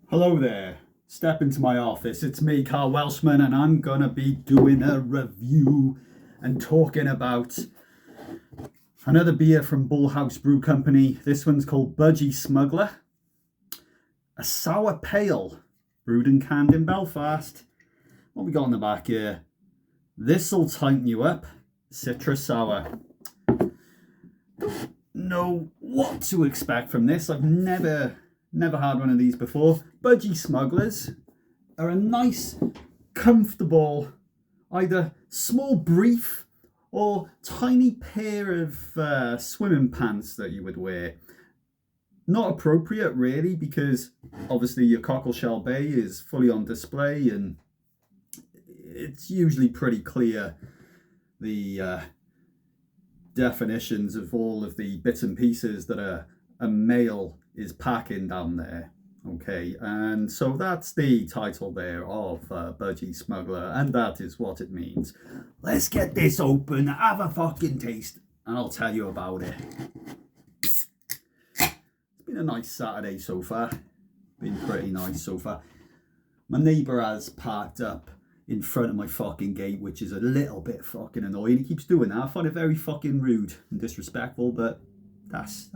Hello there. Step into my office. It's me, Karl Welshman, and I'm gonna be doing a review and talking about another beer from Bullhouse Brew Company. This one's called Budgie Smuggler. A sour pale, brewed and canned in Belfast. What we got on the back here? This'll tighten you up. Citrus sour. Don't know what to expect from this. I've never had one of these before. Budgie Smugglers are a nice, comfortable, either small brief or tiny pair of swimming pants that you would wear. Not appropriate really, because obviously your cockle shell bay is fully on display and it's usually pretty clear the definitions of all of the bits and pieces that a male is packing down there. Okay, and so that's the title there of Budgie Smuggler, and that is what it means. Let's get this open, have a fucking taste, and I'll tell you about it. It's been a nice Saturday so far. Been pretty nice so far. My neighbour has parked up in front of my fucking gate, which is a little bit fucking annoying. He keeps doing that. I find it very fucking rude and disrespectful, but that's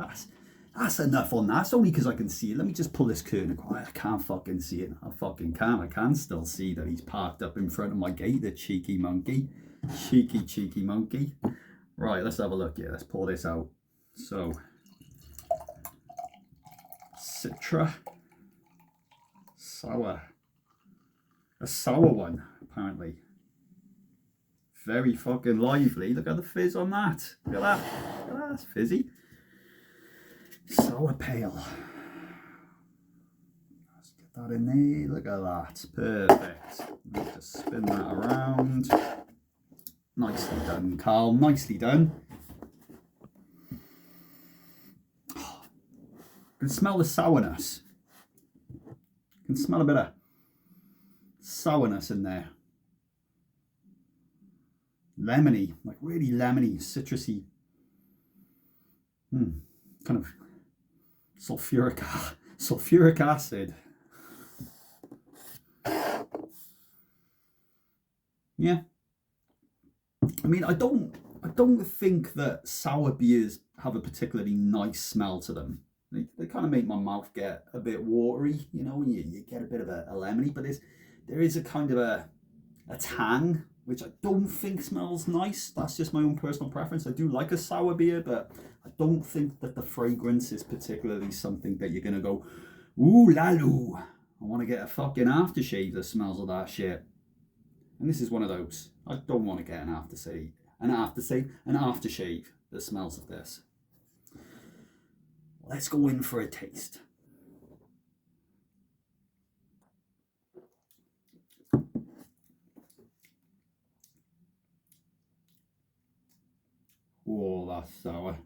enough on that. It's only because I can see it. Let me just pull this curtain. I can't fucking see it. I fucking can. I can still see that he's parked up in front of my gate, the cheeky monkey. Cheeky monkey. Right, let's have a look here. Let's pour this out. So, Citra. Sour. A sour one, apparently. Very fucking lively. Look at the fizz on that. Look at that. Look at that. That's fizzy. Sour pale. Let's get that in there. Look at that. Perfect. Let's just spin that around. Nicely done, Karl. Nicely done. I can smell the sourness. I can smell a bit of sourness in there. Lemony, like really lemony, citrusy. Kind of sulfuric acid. Yeah. I mean, I don't think that sour beers have a particularly nice smell to them. They kind of make my mouth get a bit watery, you know, when you get a bit of a lemony, but there is a kind of a tang, which I don't think smells nice. That's just my own personal preference. I do like a sour beer, but I don't think that the fragrance is particularly something that you're going to go, ooh la loo, I want to get a fucking aftershave that smells of that shit. And this is one of those. I don't want to get an aftershave that smells of this. Let's go in for a taste. Oh, that's sour.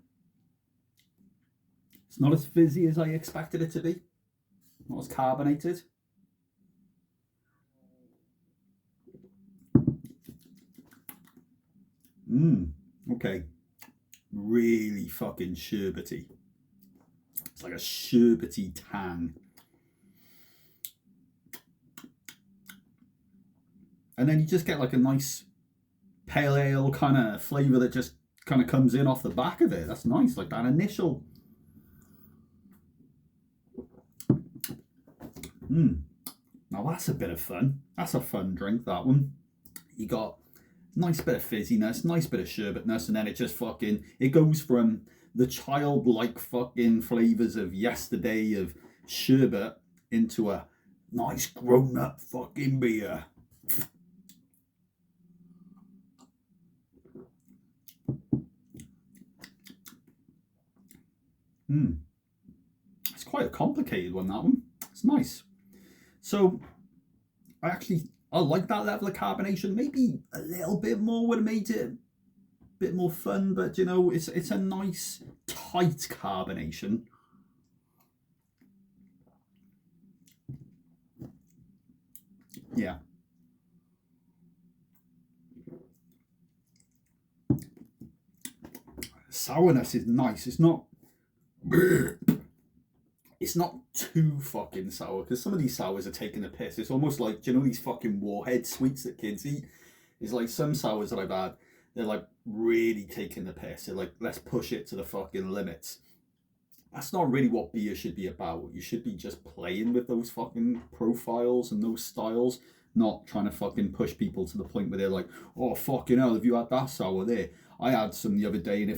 It's not as fizzy as I expected it to be. Not as carbonated. Okay. Really fucking sherbety. It's like a sherbety tang. And then you just get like a nice pale ale kind of flavour that just kind of comes in off the back of it. That's nice, like that initial. Now that's a bit of fun. That's a fun drink, that one. You got nice bit of fizziness, nice bit of sherbetness, and then it just fucking, it goes from the childlike fucking flavours of yesterday of sherbet into a nice grown-up fucking beer. It's quite a complicated one, that one. It's nice. So I like that level of carbonation. Maybe a little bit more would have made it a bit more fun, but you know, it's a nice tight carbonation. Yeah. Sourness is nice. It's it's not too fucking sour, because some of these sours are taking the piss. It's almost like, do you know these fucking warhead sweets that kids eat? It's like some sours that I've had, they're like really taking the piss. They're like, let's push it to the fucking limits. That's not really what beer should be about. You should be just playing with those fucking profiles and those styles, not trying to fucking push people to the point where they're like, oh fucking hell, have you had that sour there? I had some the other day and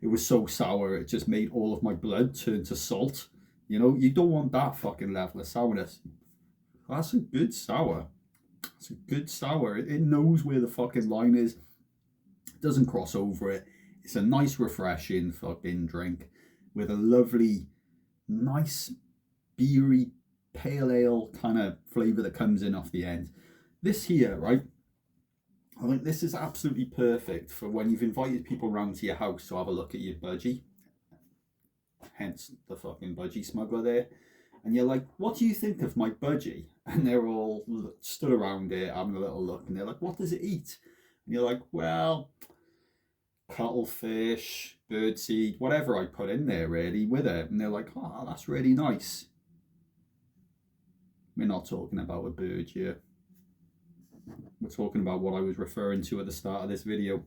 it was so sour it just made all of my blood turn to salt. You know, you don't want that fucking level of sourness. That's a good sour. It's a good sour. It knows where the fucking line is. It doesn't cross over it. It's a nice, refreshing fucking drink with a lovely, nice, beery, pale ale kind of flavour that comes in off the end. This here, right? I think this is absolutely perfect for when you've invited people round to your house to have a look at your budgie. Hence the fucking Budgie Smuggler there. And you're like, what do you think of my budgie? And they're all stood around it having a little look, and they're like, what does it eat? And you're like, well, cuttlefish, birdseed, whatever I put in there really with it. And they're like, oh, that's really nice. We're not talking about a bird here. We're talking about what I was referring to at the start of this video.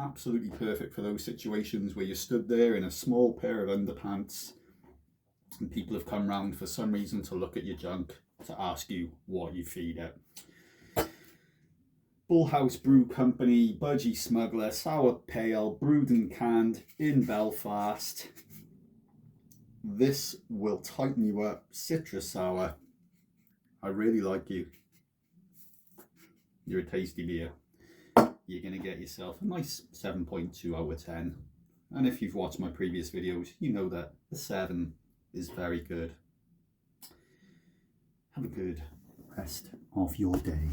Absolutely perfect for those situations where you stood there in a small pair of underpants and people have come round for some reason to look at your junk, to ask you what you feed it. Bullhouse Brew Company, Budgie Smuggler, sour pale, brewed and canned in Belfast. This will tighten you up, citrus sour. I really like you. You're a tasty beer. You're going to get yourself a nice 7.2 out of 10. And if you've watched my previous videos, you know that the 7 is very good. Have a good rest of your day.